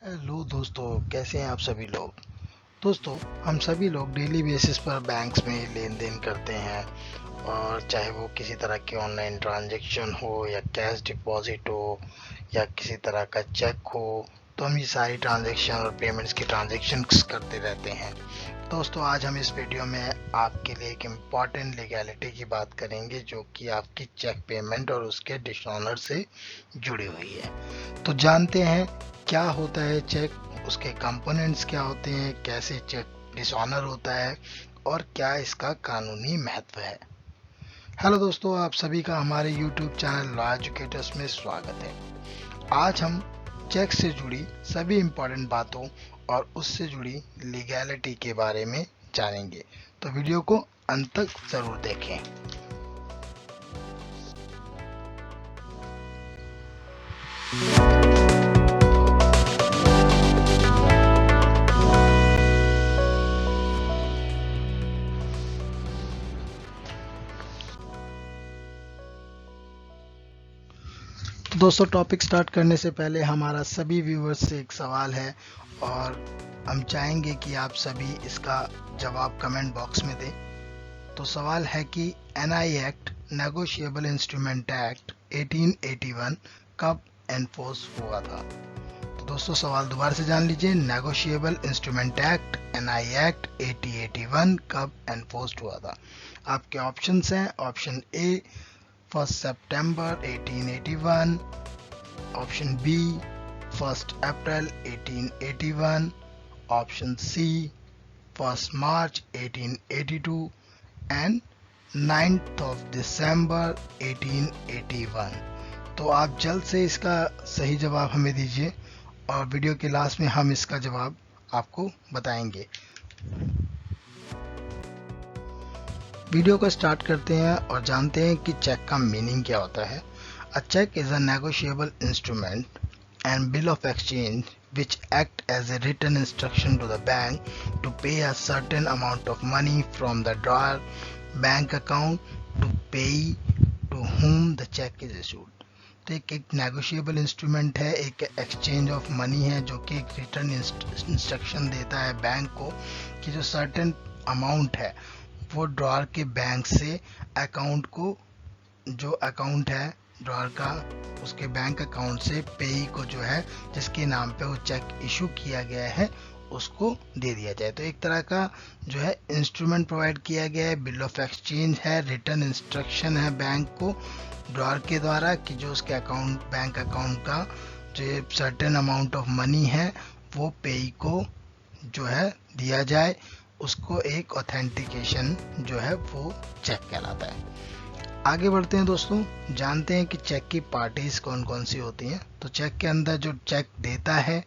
Hello दोस्तों, कैसे हैं आप सभी लोग। दोस्तों, हम सभी लोग डेली बेसिस पर बैंक्स में लेन देन करते हैं, और चाहे वो किसी तरह की ऑनलाइन ट्रांजैक्शन हो या कैश डिपॉजिट हो या किसी तरह का चेक हो, तो हम ये सारी ट्रांजैक्शन और पेमेंट्स की ट्रांजैक्शंस करते रहते हैं। दोस्तों, आज हम इस वीडियो में आपके लिए एक इम्पॉर्टेंट लीगैलिटी की बात करेंगे, जो कि आपकी चेक पेमेंट और उसके डिसऑनर से जुड़ी हुई है। तो जानते हैं क्या होता है चेक, उसके कंपोनेंट्स क्या होते हैं, कैसे चेक डिसऑनर होता है और क्या इसका कानूनी महत्व है। हेलो दोस्तों, आप सभी का हमारे यूट्यूब चैनल लॉ एजुकेटर्स में स्वागत है। आज हम चेक से जुड़ी सभी इंपॉर्टेंट बातों और उससे जुड़ी लीगैलिटी के बारे में जानेंगे, तो वीडियो को अंत तक जरूर देखें। तो दोस्तों, टॉपिक स्टार्ट करने से पहले हमारा सभी व्यूवर्स से एक सवाल है, और हम चाहेंगे कि आप सभी इसका जवाब कमेंट बॉक्स में दें। तो सवाल है कि NI act, negotiable instrument act 1881 कब एनफोर्स हुआ था। तो दोस्तों, सवाल दोबारा से जान लीजिए। Negotiable instrument act, NI act 1881 कब एनफोर्स हुआ था। आपके ऑप्शंस हैं: ऑप्शन ए 1 सितंबर 1881, option B 1 April 1881, option C 1 March 1882 and 9 दिसंबर 1881। तो आप जल्द से इसका सही जवाब हमें दीजिए, और वीडियो के लास्ट में हम इसका जवाब आपको बताएंगे। वीडियो को स्टार्ट करते हैं और जानते हैं कि चेक का मीनिंग क्या होता है। A cheque is a negotiable instrument and bill of exchange which act as a written instruction to the bank to pay a certain amount of money from the drawer bank account to pay to whom the check is issued। तो एक negotiable instrument है, एक exchange of money है, जो कि एक return instruction देता है बैंक को कि जो सर्टेन अमाउंट है वो ड्रॉर के बैंक से अकाउंट को, जो अकाउंट है ड्रॉर का, उसके बैंक अकाउंट से पेई को, जो है जिसके नाम पे वो चेक इशू किया गया है, उसको दे दिया जाए। तो एक तरह का जो है इंस्ट्रूमेंट प्रोवाइड किया गया है, बिल ऑफ एक्सचेंज है, रिटर्न इंस्ट्रक्शन है बैंक को ड्रॉर के द्वारा कि जो उसके अकाउंट, बैंक अकाउंट का जो सर्टेन अमाउंट ऑफ मनी है वो पेई को जो है दिया जाए। उसको एक ऑथेंटिकेशन जो है वो चेक कहलाता है। आगे बढ़ते हैं दोस्तों, जानते हैं कि चेक की पार्टीज कौन कौन सी होती हैं। तो चेक के अंदर जो चेक देता है,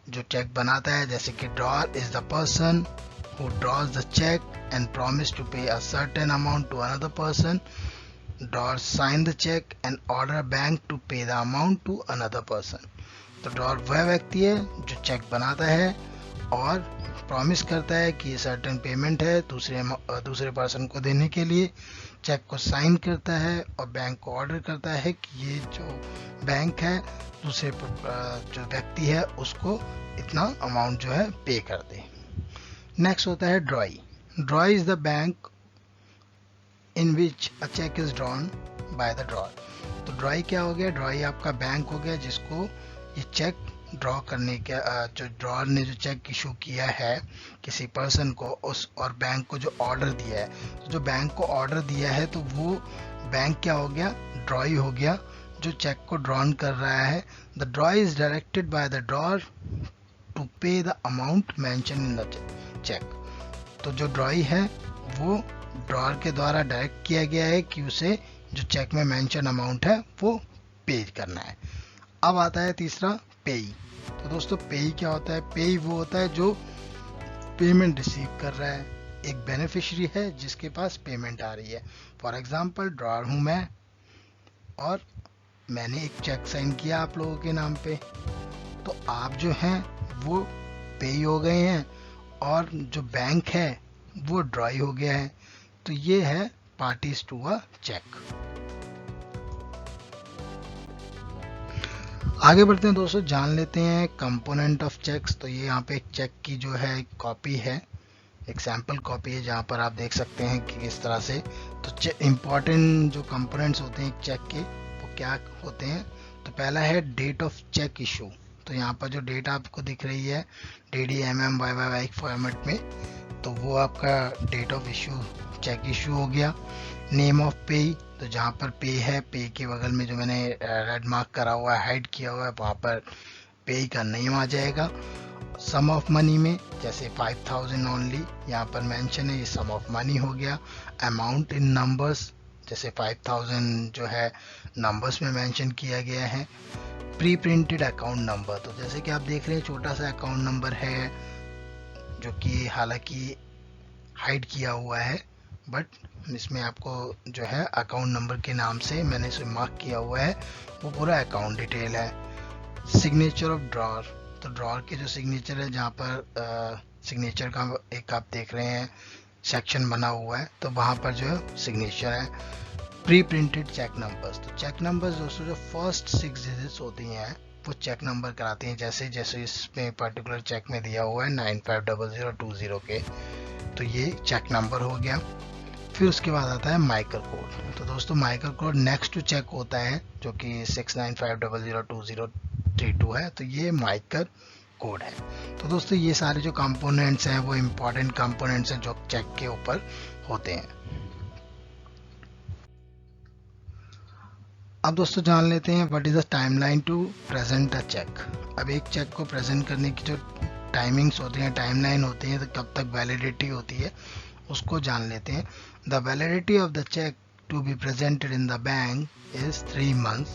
जो चेक बनाता है, जैसे कि drawer is the person who draws the cheque and promise to pay a certain amount to another person. Drawer sign the cheque and order bank to pay the amount to another person. तो drawer वह व्यक्ति है जो check बनाता है और promise करता है कि ये सर्टेन पेमेंट है दूसरे पर्सन को देने के लिए, चेक को साइन करता है और बैंक को ऑर्डर करता है कि ये जो बैंक है दूसरे जो व्यक्ति है उसको इतना अमाउंट जो है पे कर दे। नेक्स्ट होता है drawee. Drawee is the bank in which a cheque is drawn by the drawer. तो ड्रॉई क्या हो गया? ड्रॉई आपका बैंक हो गया जिसको ये चेक ड्रॉ करने के, जो ड्रॉर ने जो चेक इशू किया है किसी पर्सन को, उस और बैंक को जो ऑर्डर दिया है, तो जो बैंक को ऑर्डर दिया है तो वो बैंक क्या हो गया? ड्रॉई हो गया, जो चेक को ड्रॉन कर रहा है। The drawee is directed by the drawer to pay the amount mention in the cheque. तो जो ड्रॉई है वो ड्रॉर के द्वारा डायरेक्ट किया गया है कि उसे जो चेक में मेंशन अमाउंट है वो पे करना है। अब आता है तीसरा, पेई। तो दोस्तों, पेई क्या होता है? पेई वो होता है जो पेमेंट रिसीव कर रहा है, एक बेनिफिशियरी है जिसके पास पेमेंट आ रही है। फॉर एग्जांपल, ड्रॉर हूं मैं और मैंने एक चेक साइन किया आप लोगों के नाम पे, तो आप जो हैं वो पेई हो गए हैं और जो बैंक है वो ड्रॉई हो गया है। तो ये है पार्टीज टू अ चेक। आगे बढ़ते हैं दोस्तों, जान लेते हैं कंपोनेंट ऑफ चेक्स। तो ये यहाँ पे एक चेक की जो है कॉपी है, एक सैम्पल कॉपी है, जहाँ पर आप देख सकते हैं कि किस तरह से। तो इम्पॉर्टेंट जो कंपोनेंट्स होते हैं एक चेक के वो क्या होते हैं। तो पहला है डेट ऑफ चेक इशू। तो यहाँ पर जो डेट आपको दिख रही है DDMM फॉर्मेट में, तो वो आपका date of issue, cheque issue हो गया। नेम ऑफ पे, तो जहाँ पर पे है, पे के बगल में जो मैंने रेड मार्क करा हुआ है, हाइड किया हुआ है, वहाँ पर पे का नेम आ जाएगा। सम ऑफ मनी में जैसे 5000 ओनली यहाँ पर मेंशन है, ये सम ऑफ मनी हो गया। अमाउंट इन नंबर्स, जैसे 5000 जो है नंबर्स में मेंशन किया गया है। प्री प्रिंटेड अकाउंट नंबर, तो जैसे कि आप देख रहे हैं छोटा सा अकाउंट नंबर है, जो कि हालांकि हाइड किया हुआ है, बट इसमें आपको जो है अकाउंट नंबर के नाम से मैंने इसे मार्क किया हुआ है, वो पूरा अकाउंट डिटेल है। सिग्नेचर ऑफ ड्रॉर, तो ड्रॉर के जो सिग्नेचर है, जहाँ पर सिग्नेचर का एक आप देख रहे हैं सेक्शन बना हुआ है, तो वहाँ पर जो है सिग्नेचर है। प्री प्रिंटेड चेक नंबर्स, तो चेक नंबर्स दोस्तों जो फर्स्ट 6 डिजिट्स होती हैं वो चेक नंबर कराती हैं, जैसे जैसे इसमें पर्टिकुलर चेक में दिया हुआ है 950020 के, तो ये चेक नंबर हो गया। फिर उसके बाद आता है माइकर कोड। तो दोस्तों माइकर कोड नेक्स्ट टू चेक होता है, जो कि 6950002032 है, तो ये माइकर कोड है। तो दोस्तों ये सारे जो कंपोनेंट्स हैं वो इम्पोर्टेंट कंपोनेंट्स हैं जो चेक के ऊपर होते हैं। अब दोस्तों जान लेते हैं what is the timeline to present a cheque. अब एक चेक को प्रेजेंट करने की जो टाइमिंग्स होती हैं, टाइमलाइन होती है, तो कब तक वैलिडिटी होती है उसको जान लेते हैं। The validity of the cheque to be presented in the bank is 3 months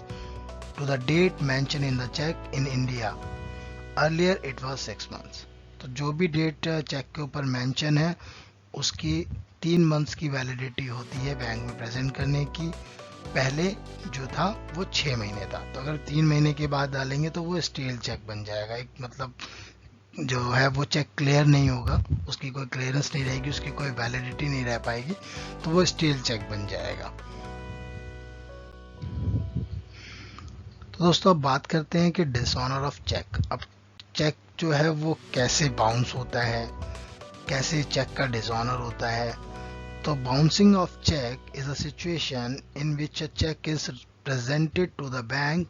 to the date mention in the cheque in India. Earlier it was 6 months। तो जो भी डेट चेक के ऊपर मेंशन है उसकी 3 months की वैलिडिटी होती है बैंक में प्रेजेंट करने की। पहले जो था वो 6 महीने था, तो अगर 3 महीने के बाद डालेंगे तो वो स्टील चेक बन जाएगा। एक मतलब जो है वो चेक क्लियर नहीं होगा, उसकी कोई क्लियरेंस नहीं रहेगी, उसकी कोई वैलिडिटी नहीं रह पाएगी, तो वो स्टील चेक बन जाएगा। तो दोस्तों अब बात करते हैं कि डिसऑनर ऑफ चेक। अब चेक जो है वो कैसे बाउंस होता है, कैसे चेक का डिसऑनर होता है। तो bouncing of cheque is a situation in which a cheque is presented to the bank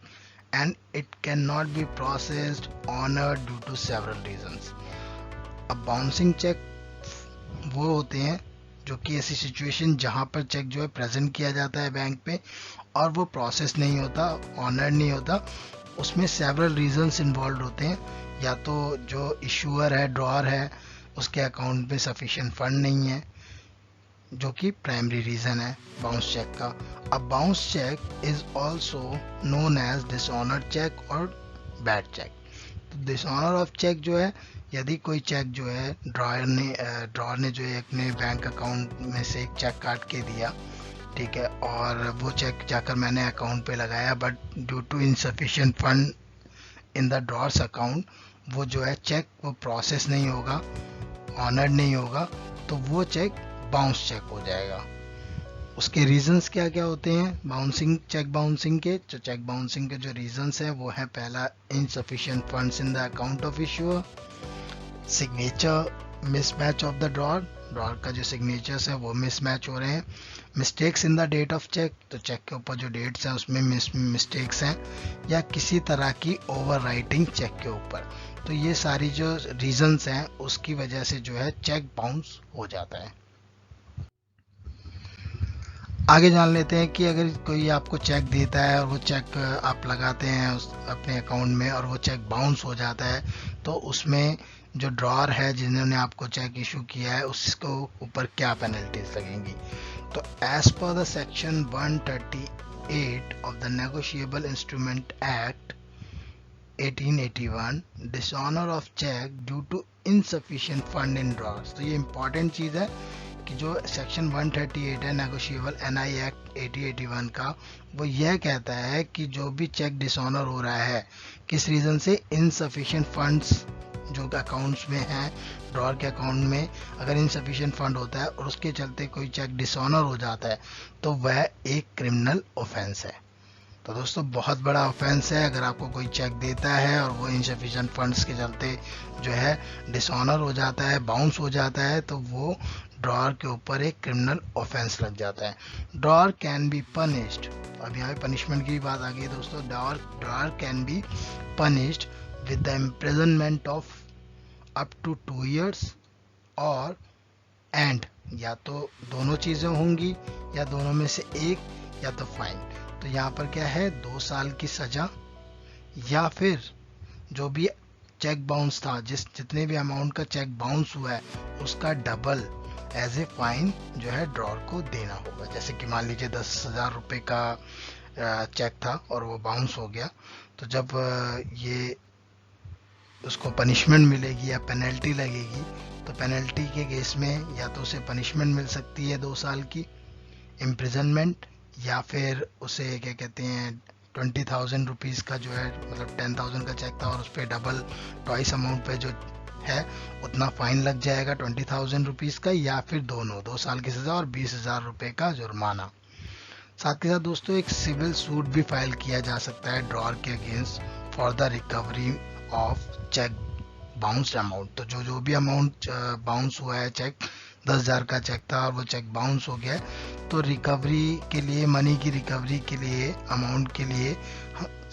and it cannot be processed honored due to several reasons। अब बाउंसिंग चेक वो होते हैं जो कि ऐसी सिचुएशन जहां पर चेक जो है प्रेजेंट किया जाता है बैंक पे और वो प्रोसेस नहीं होता, ऑनर्ड नहीं होता। उसमें सेवरल रीजंस इन्वॉल्व होते हैं, या तो जो इशूअर है, ड्रॉअर है, उसके अकाउंट में सफिशिएंट फंड नहीं है, जो कि प्राइमरी रीजन है बाउंस चेक का। अब bounce cheque is also known as dishonour cheque और बैड चेक। तो डिसऑनर ऑफ चेक जो है, यदि कोई चेक जो है ड्रॉअर ने जो है अपने बैंक अकाउंट में से एक चेक काट के दिया, ठीक है, और वो चेक जाकर मैंने अकाउंट पे लगाया, but due to insufficient fund in the drawer's account वो जो है चेक वो प्रोसेस नहीं होगा, ऑनर्ड नहीं होगा, तो वो चेक बाउंस चेक हो जाएगा। उसके रीजंस क्या क्या होते हैं बाउंसिंग, चेक बाउंसिंग के? जो चेक बाउंसिंग के जो रीजंस है वो है, पहला insufficient funds in the account of issuer, signature mismatch of the drawer का जो सिग्नेचर्स है वो मिसमैच हो रहे हैं, mistakes in the date of cheque, तो चेक के ऊपर जो डेट्स हैं उसमें मिस्टेक्स हैं, या किसी तरह की ओवर राइटिंग चेक के ऊपर। तो ये सारी जो रीजंस हैं उसकी वजह से जो है चेक बाउंस हो जाता है। आगे जान लेते हैं कि अगर कोई आपको चेक देता है और वो चेक आप लगाते हैं अपने अकाउंट में और वो चेक बाउंस हो जाता है, तो उसमें जो ड्रॉअर है जिन्होंने आपको चेक इशू किया है उसको ऊपर क्या पेनल्टीज लगेंगी। तो as per the section 138 of the negotiable instrument act 1881, dishonour of cheque due to insufficient fund in drawers. तो ये इंपॉर्टेंट चीज़ है कि जो सेक्शन 138 है नेगोशिएबल NI एक्ट 1881 का, वो यह कहता है कि जो भी चेक डिसऑनर हो रहा है किस रीज़न से, इनसफिशिएंट फंड्स जो अकाउंट्स में हैं, ड्रॉअर के अकाउंट में अगर इनसफिशिएंट फंड होता है और उसके चलते कोई चेक डिसऑनर हो जाता है तो वह एक क्रिमिनल ऑफेंस है। तो दोस्तों बहुत बड़ा ऑफेंस है अगर आपको कोई चेक देता है और वो इनसफिशिएंट फंड्स के चलते जो है डिसऑनर हो जाता है, बाउंस हो जाता है, तो वो ड्रॉअर के ऊपर एक क्रिमिनल ऑफेंस लग जाता है। ड्रॉअर कैन बी पनिश्ड, अब यहाँ पे पनिशमेंट की बात आ गई है दोस्तों। Drawer can be punished with the imprisonment of up to 2 years और एंड, या तो दोनों चीज़ें होंगी या दोनों में से एक, या तो फाइन। तो यहाँ पर क्या है, 2 साल की सज़ा या फिर जो भी चेक बाउंस था, जितने भी अमाउंट का चेक बाउंस हुआ है उसका डबल एज ए फाइन जो है ड्रॉअर को देना होगा। जैसे कि मान लीजिए 10,000 रुपये का चेक था और वो बाउंस हो गया, तो जब ये उसको पनिशमेंट मिलेगी या पेनल्टी लगेगी, तो पेनल्टी के केस में या तो उसे पनिशमेंट मिल सकती है 2 साल की इम्प्रिजनमेंट, या फिर उसे क्या कहते हैं 20,000 रुपीज़ का जो है, मतलब 10,000 का चेक था और उस पर डबल ट्वाइस अमाउंट पे जो है उतना फाइन लग जाएगा 20,000 रुपीज़ का, या फिर दोनों 2 साल की सज़ा और 20,000 रुपये का जुर्माना। साथ के साथ दोस्तों एक सिविल सूट भी फाइल किया जा सकता है ड्रॉअर के against for the recovery of cheque bounced amount. तो जो भी अमाउंट बाउंस हुआ है, चेक 10,000 का चेक था और वो चेक बाउंस हो गया, तो रिकवरी के लिए, मनी की रिकवरी के लिए, अमाउंट के लिए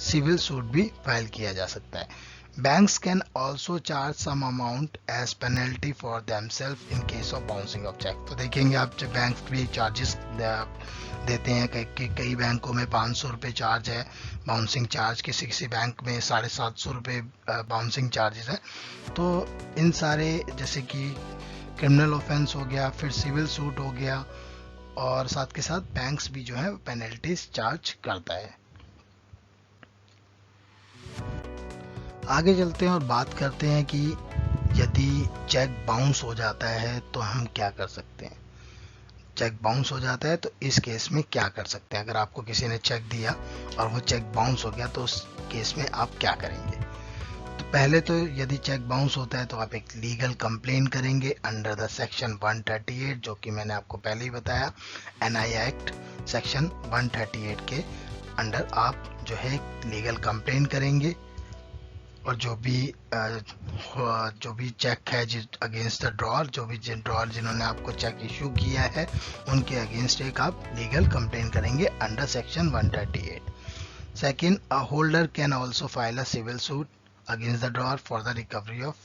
सिविल सूट भी फाइल किया जा सकता है। Banks can also charge some amount as penalty for themselves in case of bouncing of check। तो देखेंगे आप जब बैंक भी चार्जेस देते हैं, कई बैंकों में 500 रुपये चार्ज है बाउंसिंग चार्ज, किसी बैंक में 750 रुपये बाउंसिंग चार्जेस है। तो इन सारे, जैसे कि क्रिमिनल ऑफेंस हो गया, फिर सिविल सूट हो गया, और साथ के साथ बैंक्स भी जो है पेनल्टीज चार्ज करता है। आगे चलते हैं और बात करते हैं कि यदि चेक बाउंस हो जाता है तो हम क्या कर सकते हैं। चेक बाउंस हो जाता है तो इस केस में क्या कर सकते हैं। अगर आपको किसी ने चेक दिया और वो चेक बाउंस हो गया तो उस केस में आप क्या करेंगे। तो पहले तो यदि चेक बाउंस होता है तो आप एक लीगल कंप्लेन करेंगे अंडर द सेक्शन 138, जो कि मैंने आपको पहले ही बताया, NI एक्ट सेक्शन 138 के अंडर आप जो है लीगल कंप्लेन करेंगे, और जो भी चेक है अगेंस्ट द ड्रॉअर, जो भी ड्रॉअर जिन्होंने आपको चेक इशू किया है उनके अगेंस्ट एक आप लीगल कंप्लेन करेंगे under section 138। Second, a holder can also file a civil suit against the drawer for the recovery of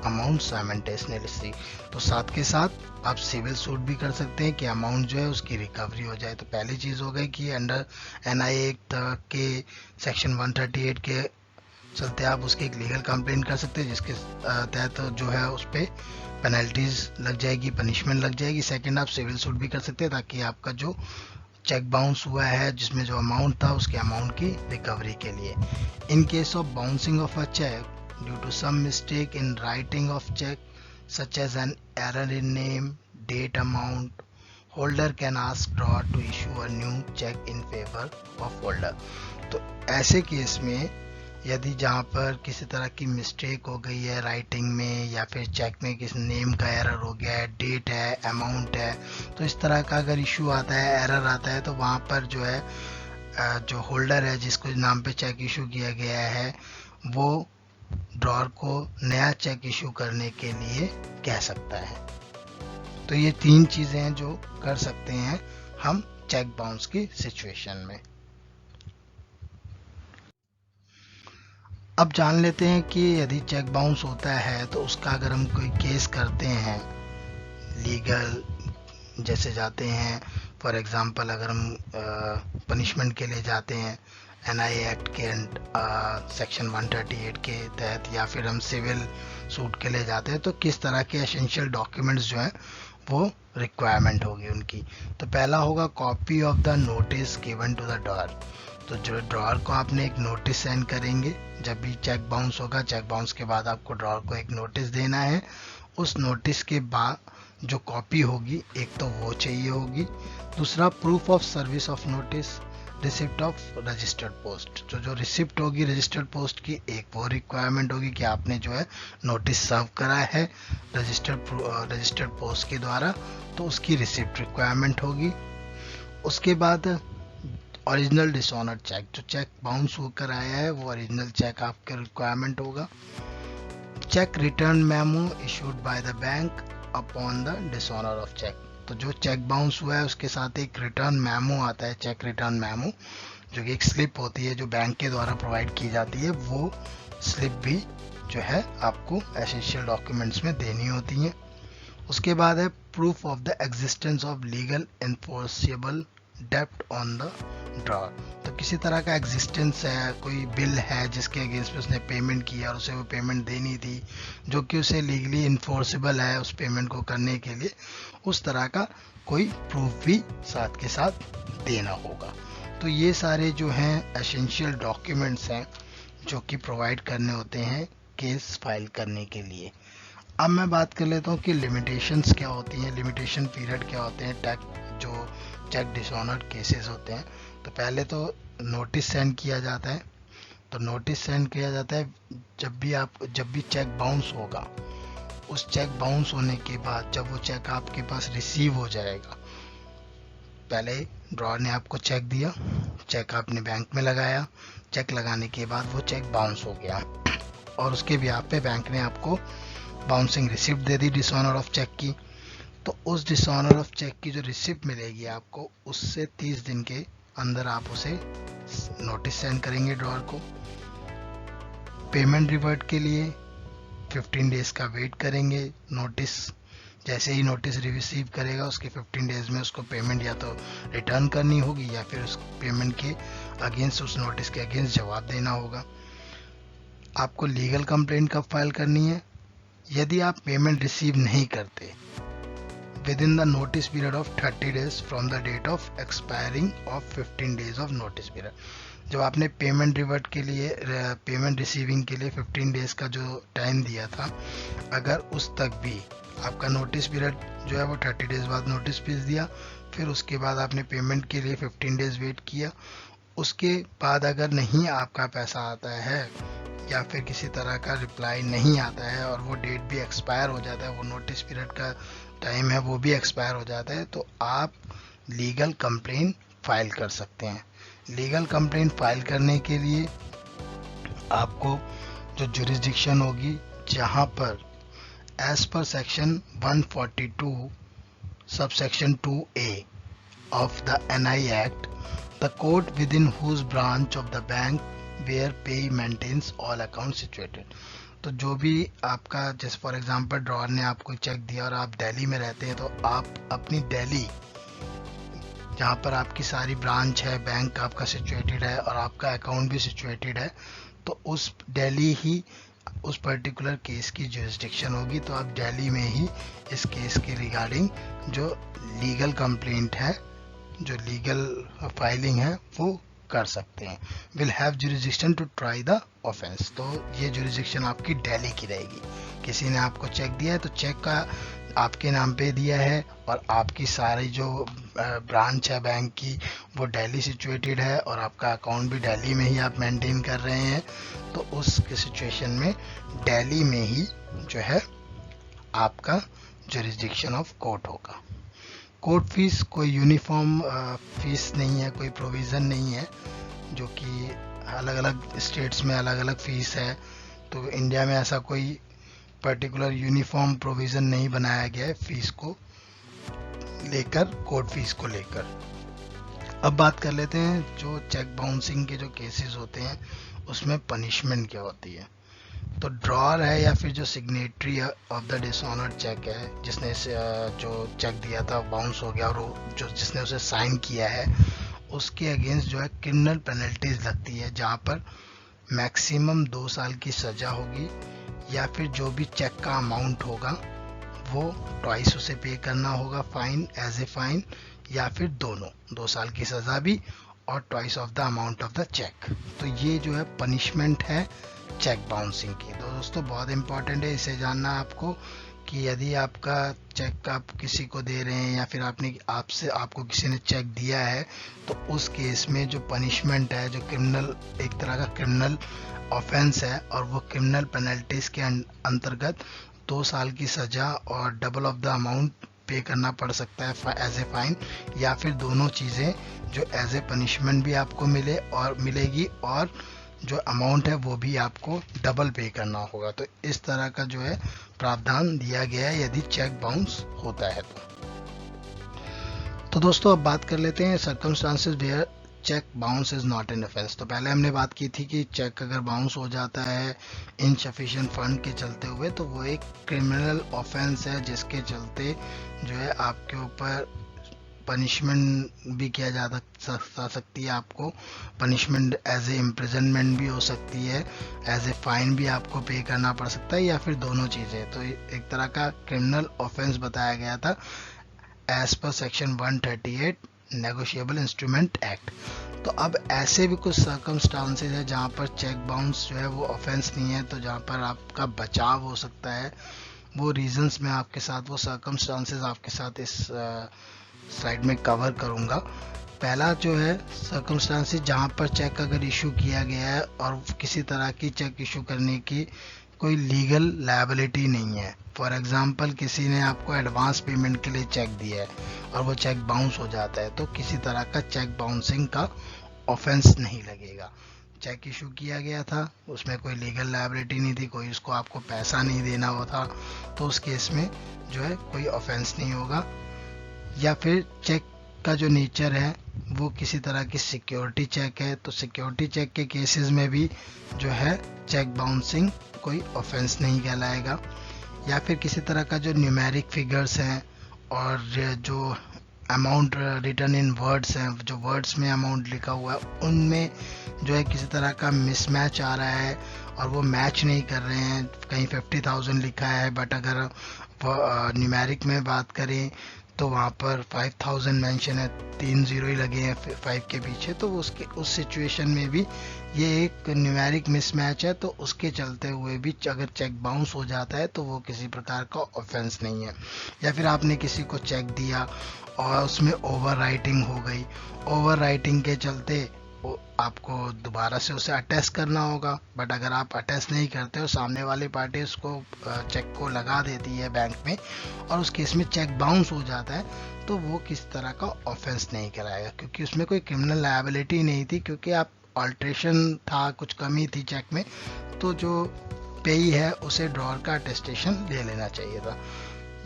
amount simultaneously. तो साथ के साथ आप सिविल सूट भी कर सकते हैं कि अमाउंट जो है उसकी रिकवरी हो जाए। तो पहली चीज़ हो गई कि अंडर NI एक्ट के सेक्शन 138 के चलते आप उसकी एक लीगल कंप्लेंट कर सकते हैं, जिसके तहत जो है उस पर पेनल्टीज लग जाएगी, पनिशमेंट लग जाएगी। सेकंड, आप सिविल सूट भी कर सकते हैं ताकि आपका जो चेक बाउंस हुआ है जिसमें जो अमाउंट था उसके अमाउंट की रिकवरी के लिए। In case of bouncing of a cheque due to some mistake in writing of cheque such as an error in name, date, amount, holder can ask drawer to issue a new cheque in favour of holder. तो ऐसे case में यदि जहाँ पर किसी तरह की mistake हो गई है राइटिंग में, या फिर चेक में किसी नेम का एरर हो गया है, डेट है, अमाउंट है, तो इस तरह का अगर इशू आता है, एरर आता है, तो वहाँ पर जो है जो होल्डर है जिसको नाम पे चेक इशू किया गया है वो ड्रॉअर को नया चेक इशू करने के लिए कह सकता है। तो ये 3 चीज़ें हैं जो कर सकते हैं हम चेक बाउंस की सिचुएशन में। अब जान लेते हैं कि यदि चेक बाउंस होता है तो उसका अगर हम कोई केस करते हैं लीगल, जैसे जाते हैं फॉर एग्जांपल अगर हम पनिशमेंट के लिए जाते हैं NI एक्ट के सेक्शन 138 के तहत, या फिर हम सिविल सूट के लिए जाते हैं, तो किस तरह के एसेंशियल डॉक्यूमेंट्स जो हैं वो रिक्वायरमेंट होगी उनकी। तो पहला होगा copy of the notice given to the drawer. तो जो ड्रॉअर को आपने एक नोटिस सेंड करेंगे, जब भी चेक बाउंस होगा, चेक बाउंस के बाद आपको ड्रॉअर को एक नोटिस देना है। उस नोटिस के बाद जो कॉपी होगी एक तो वो चाहिए होगी, दूसरा proof of service of notice, receipt of registered post. जो रिसिप्ट होगी रजिस्टर्ड पोस्ट की, एक वो रिक्वायरमेंट होगी कि आपने जो है नोटिस सर्व करा है रजिस्टर्ड पोस्ट के द्वारा, तो उसकी रिसिप्ट रिक्वायरमेंट होगी। उसके बाद ओरिजिनल डिसऑनर्ड चेक, जो चेक बाउंस होकर आया है वो ओरिजिनल चेक आपके रिक्वायरमेंट होगा। Cheque return memo issued by the bank upon the dishonour of cheque, तो जो चेक बाउंस हुआ है उसके साथ एक रिटर्न मेमो आता है, चेक रिटर्न मेमो, जो कि एक स्लिप होती है जो बैंक के द्वारा प्रोवाइड की जाती है। वो स्लिप भी जो है आपको एसेंशियल डॉक्यूमेंट्स में देनी होती है। उसके बाद है proof of the existence of legal enforceable डेप्ट ऑन द ड्रॉअर, तो किसी तरह का एग्जिस्टेंस है, कोई बिल है जिसके अगेंस्ट में उसने पेमेंट किया और उसे वो पेमेंट देनी थी, जो कि उसे लीगली इन्फोर्सेबल है उस पेमेंट को करने के लिए, उस तरह का कोई प्रूफ भी साथ के साथ देना होगा। तो ये सारे जो हैं एसेंशियल डॉक्यूमेंट्स हैं जो कि प्रोवाइड करने होते हैं केस फाइल करने के लिए। अब मैं बात कर लेता हूँ कि लिमिटेशंस क्या होती हैं, लिमिटेशन पीरियड क्या होते हैं जो चेक डिसऑनर्ड केसेस होते हैं। तो पहले तो नोटिस सेंड किया जाता है, तो नोटिस सेंड किया जाता है जब भी चेक बाउंस होगा, उस चेक बाउंस होने के बाद जब वो चेक आपके पास रिसीव हो जाएगा, पहले ड्रॉअर ने आपको चेक दिया, चेक आपने बैंक में लगाया, चेक लगाने के बाद वो चेक बाउंस हो गया और उसके ब्याह पे बैंक ने आपको बाउंसिंग रिसिप्ट दे दी डिसऑनर ऑफ चेक की। तो उस डिसऑनर ऑफ चेक की जो रिसिप्ट मिलेगी आपको, उससे 30 दिन के अंदर आप उसे नोटिस सेंड करेंगे ड्रॉअर को। पेमेंट रिवर्ट के लिए 15 डेज का वेट करेंगे। नोटिस जैसे ही नोटिस रिसीव करेगा उसके 15 डेज में उसको पेमेंट या तो रिटर्न करनी होगी या फिर उस पेमेंट के अगेंस्ट, उस नोटिस के अगेंस्ट जवाब देना होगा। आपको लीगल कंप्लेंट कब फाइल करनी है? यदि आप पेमेंट रिसीव नहीं करते within the notice period of 30 days from the date of expiring of 15 days of notice period. जब आपने पेमेंट रिवर्ट के लिए, पेमेंट रिसीविंग के लिए 15 डेज का जो टाइम दिया था, अगर उस तक भी आपका नोटिस पीरियड जो है वो 30 डेज बाद नोटिस भेज दिया, फिर उसके बाद आपने पेमेंट के लिए 15 डेज वेट किया, उसके बाद अगर नहीं आपका पैसा आता है या फिर किसी तरह का रिप्लाई नहीं आता है और वो डेट भी एक्सपायर हो जाता है, वो नोटिस पीरियड का टाइम है वो भी एक्सपायर हो जाता है, तो आप लीगल कंप्लेंट फाइल कर सकते हैं। लीगल कंप्लेंट फाइल करने के लिए आपको जो जुरिस्डिक्शन होगी, जहां पर as per section 142 subsection 2A of the NI Act, the court within whose branch of the bank where payee maintains all accounts situated, तो जो भी आपका, जैसे फॉर एग्जांपल ड्रॉअर ने आपको चेक दिया और आप दिल्ली में रहते हैं, तो आप अपनी दिल्ली जहाँ पर आपकी सारी ब्रांच है, बैंक आपका सिचुएटेड है और आपका अकाउंट भी सिचुएटेड है, तो उस दिल्ली ही उस पर्टिकुलर केस की जुरिस्डिक्शन होगी। तो आप दिल्ली में ही इस केस के रिगार्डिंग जो लीगल कंप्लेंट है, जो लीगल फाइलिंग है, वो कर सकते हैं। Will have jurisdiction to try the offence, तो ये जुरिस्डिक्शन आपकी दिल्ली की रहेगी। किसी ने आपको चेक दिया है तो चेक का आपके नाम पे दिया है और आपकी सारी जो ब्रांच है बैंक की वो दिल्ली सिचुएटेड है और आपका अकाउंट भी दिल्ली में ही आप मेंटेन कर रहे हैं, तो उस सिचुएशन में दिल्ली में ही जो है आपका जुरिस्डिक्शन ऑफ कोर्ट होगा। कोर्ट फीस कोई यूनिफॉर्म फीस नहीं है, कोई प्रोविज़न नहीं है, जो कि अलग अलग स्टेट्स में अलग अलग फीस है। तो इंडिया में ऐसा कोई पर्टिकुलर यूनिफॉर्म प्रोविज़न नहीं बनाया गया है फीस को लेकर, कोर्ट फीस को लेकर। अब बात कर लेते हैं जो चेक बाउंसिंग के जो केसेस होते हैं उसमें पनिशमेंट क्या होती है। तो ड्रॉअर है या फिर जो signatory of the dishonoured cheque है, जिसने जो चेक दिया था बाउंस हो गया और जो जिसने उसे साइन किया है, उसके अगेंस्ट जो है क्रिमिनल पेनल्टीज लगती है, जहाँ पर मैक्सिमम 2 साल की सज़ा होगी या फिर जो भी चेक का अमाउंट होगा वो ट्वाइस उसे पे करना होगा, फाइन एज ए फाइन, या फिर दोनों, 2 साल की सज़ा भी और twice of the amount of the cheque. तो ये जो है पनिशमेंट है चेक बाउंसिंग की। तो दोस्तों बहुत इंपॉर्टेंट है इसे जानना आपको कि यदि आपका चेक आप किसी को दे रहे हैं या फिर आपको किसी ने चेक दिया है, तो उस केस में जो पनिशमेंट है, जो क्रिमिनल, एक तरह का क्रिमिनल ऑफेंस है और वो क्रिमिनल पेनल्टीज के अंतर्गत 2 साल की सज़ा और डबल ऑफ द अमाउंट पे करना पड़ सकता है एज ए फाइन, या फिर दोनों चीज़ें जो एज ए पनिशमेंट भी आपको मिलेगी और जो अमाउंट है वो भी आपको डबल पे करना होगा। तो इस तरह का जो है प्रावधान दिया गया है यदि चेक बाउंस होता है तो दोस्तों अब बात कर लेते हैं circumstances where cheque bounce is not an offence. तो पहले हमने बात की थी कि चेक अगर बाउंस हो जाता है इनसफिशिएंट फंड के चलते हुए तो वो एक क्रिमिनल ऑफेंस है, जिसके चलते जो है आपके ऊपर पनिशमेंट भी किया जा सकती है। आपको पनिशमेंट एज ए इम्प्रिजनमेंट भी हो सकती है, एज ए फाइन भी आपको पे करना पड़ सकता है, या फिर दोनों चीज़ें। तो एक तरह का क्रिमिनल ऑफेंस बताया गया था as per section 138 negotiable instrument act. तो अब ऐसे भी कुछ सर्कमस्टांसेस है जहाँ पर चेक बाउंस जो है वो ऑफेंस नहीं है, तो जहाँ पर आपका बचाव हो सकता है। वो रीजंस मैं आपके साथ, वो सर्कमस्टांसेस आपके साथ इस स्लाइड में कवर करूँगा। पहला जो है सर्कमस्टांसेस जहाँ पर चेक अगर इशू किया गया है और किसी तरह की चेक इशू करने की कोई लीगल लायबिलिटी नहीं है। फॉर एग्जांपल किसी ने आपको एडवांस पेमेंट के लिए चेक दिया है और वो चेक बाउंस हो जाता है, तो किसी तरह का चेक बाउंसिंग का ऑफेंस नहीं लगेगा। चेक इशू किया गया था, उसमें कोई लीगल लायबिलिटी नहीं थी, कोई उसको आपको पैसा नहीं देना हुआ था, तो उस केस में जो है कोई ऑफेंस नहीं होगा। या फिर चेक का जो नेचर है वो किसी तरह की सिक्योरिटी चेक है, तो सिक्योरिटी चेक के केसेस में भी जो है चेक बाउंसिंग कोई ऑफेंस नहीं कहलाएगा। या फिर किसी तरह का जो न्यूमेरिक फिगर्स हैं और जो अमाउंट रिटर्न इन वर्ड्स हैं, जो वर्ड्स में अमाउंट लिखा हुआ है उनमें जो है किसी तरह का मिसमैच आ रहा है और वो मैच नहीं कर रहे हैं। कहीं 50,000 लिखा है बट अगर न्यूमेरिक में बात करें तो वहाँ पर 5000 मेंशन है, 3 जीरो ही लगे हैं 5 के पीछे, तो उस सिचुएशन में भी ये एक न्यूमेरिक मिसमैच है, तो उसके चलते हुए भी अगर चेक बाउंस हो जाता है तो वो किसी प्रकार का ऑफेंस नहीं है। या फिर आपने किसी को चेक दिया और उसमें ओवर राइटिंग हो गई, ओवर राइटिंग के चलते आपको दोबारा से उसे अटेस्ट करना होगा, बट अगर आप अटेस्ट नहीं करते हो, सामने वाली पार्टी उसको चेक को लगा देती है बैंक में और उस केस में चेक बाउंस हो जाता है, तो वो किस तरह का ऑफेंस नहीं कराएगा, क्योंकि उसमें कोई क्रिमिनल लायबिलिटी नहीं थी, क्योंकि आप ऑल्ट्रेशन था, कुछ कमी थी चेक में, तो जो पेई है उसे ड्रॉर का अटेस्टेशन ले लेना चाहिए था।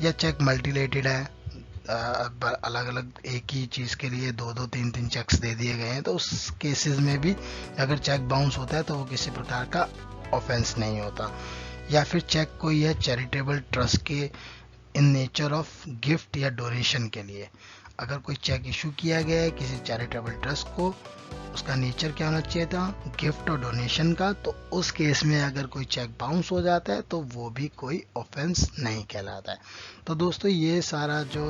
या चेक मल्टीलेटेड है, अलग अलग एक ही चीज़ के लिए 2-2 3-3 चेक्स दे दिए गए हैं, तो उस केसेस में भी अगर चेक बाउंस होता है तो वो किसी प्रकार का ऑफेंस नहीं होता। या फिर चेक कोई है चैरिटेबल ट्रस्ट के इन नेचर ऑफ गिफ्ट या डोनेशन के लिए, अगर कोई चेक इशू किया गया है किसी चैरिटेबल ट्रस्ट को, उसका नेचर क्या होना चाहिए था, गिफ्ट और डोनेशन का, तो उस केस में अगर कोई चेक बाउंस हो जाता है तो वो भी कोई ऑफेंस नहीं कहलाता है। तो दोस्तों ये सारा जो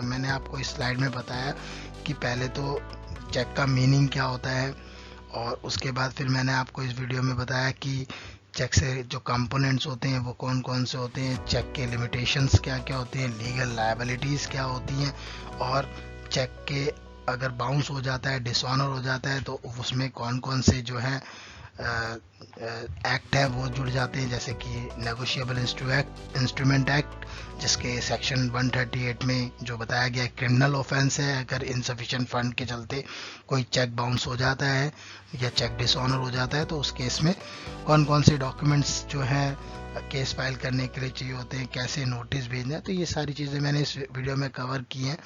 मैंने आपको इस स्लाइड में बताया कि पहले तो चेक का मीनिंग क्या होता है, और उसके बाद फिर मैंने आपको इस वीडियो में बताया कि चेक से जो कंपोनेंट्स होते हैं वो कौन कौन से होते हैं, चेक के लिमिटेशंस क्या क्या होती हैं, लीगल लायबिलिटीज़ क्या होती हैं, और चेक के अगर बाउंस हो जाता है, डिसऑनर हो जाता है, तो उसमें कौन कौन से जो है एक्ट है वो जुड़ जाते हैं, जैसे कि नेगोशिएबल इंस्ट्रूमेंट एक्ट, जिसके सेक्शन 138 में जो बताया गया क्रिमिनल ऑफेंस है अगर इनसफिशिएंट फंड के चलते कोई चेक बाउंस हो जाता है या चेक डिसऑनर हो जाता है, तो उस केस में कौन कौन से डॉक्यूमेंट्स जो है केस फाइल करने के लिए चाहिए होते हैं, कैसे नोटिस भेजना है। तो ये सारी चीज़ें मैंने इस वीडियो में कवर की हैं,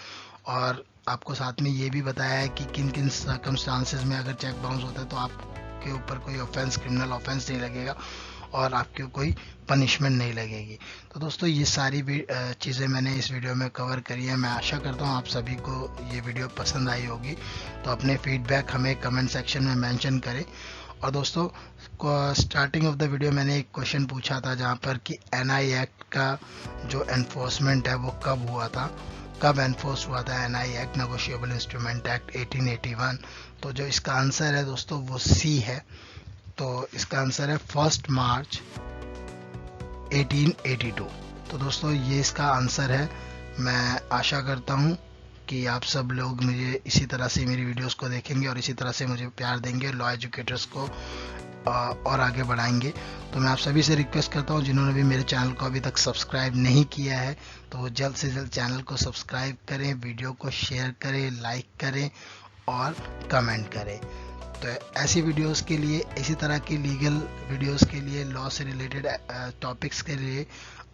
और आपको साथ में ये भी बताया है कि किन किन सर्कमस्टांसेस में अगर चेक बाउंस होता है तो आपके ऊपर कोई ऑफेंस, क्रिमिनल ऑफेंस नहीं लगेगा और आपके कोई पनिशमेंट नहीं लगेगी। तो दोस्तों ये सारी चीज़ें मैंने इस वीडियो में कवर करी है। मैं आशा करता हूँ आप सभी को ये वीडियो पसंद आई होगी, तो अपने फीडबैक हमें कमेंट सेक्शन में मेंशन करें। और दोस्तों स्टार्टिंग ऑफ द वीडियो मैंने एक क्वेश्चन पूछा था जहाँ पर कि एनआई एक्ट का जो एनफोर्समेंट है वो कब हुआ था, कब एनफोर्स हुआ था NI act, negotiable instrument act 1881। तो जो इसका आंसर है दोस्तों वो सी है। तो इसका आंसर है 1 मार्च 1882। तो दोस्तों ये इसका आंसर है। मैं आशा करता हूँ कि आप सब लोग मुझे इसी तरह से मेरी वीडियोस को देखेंगे और इसी तरह से मुझे प्यार देंगे, लॉ एजुकेटर्स को और आगे बढ़ाएंगे। तो मैं आप सभी से रिक्वेस्ट करता हूँ जिन्होंने भी मेरे चैनल को अभी तक सब्सक्राइब नहीं किया है तो वो जल्द से जल्द चैनल को सब्सक्राइब करें, वीडियो को शेयर करें, लाइक करें और कमेंट करें। तो ऐसी वीडियोस के लिए, इसी तरह की लीगल वीडियोस के लिए, लॉ से रिलेटेड टॉपिक्स के लिए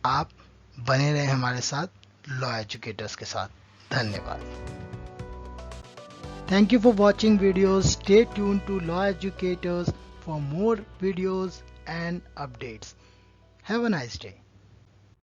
आप बने रहें हमारे साथ लॉ एजुकेटर्स के साथ। धन्यवाद। Thank you for watching videos. Stay tuned to Law Educators for more videos and updates. Have a nice day.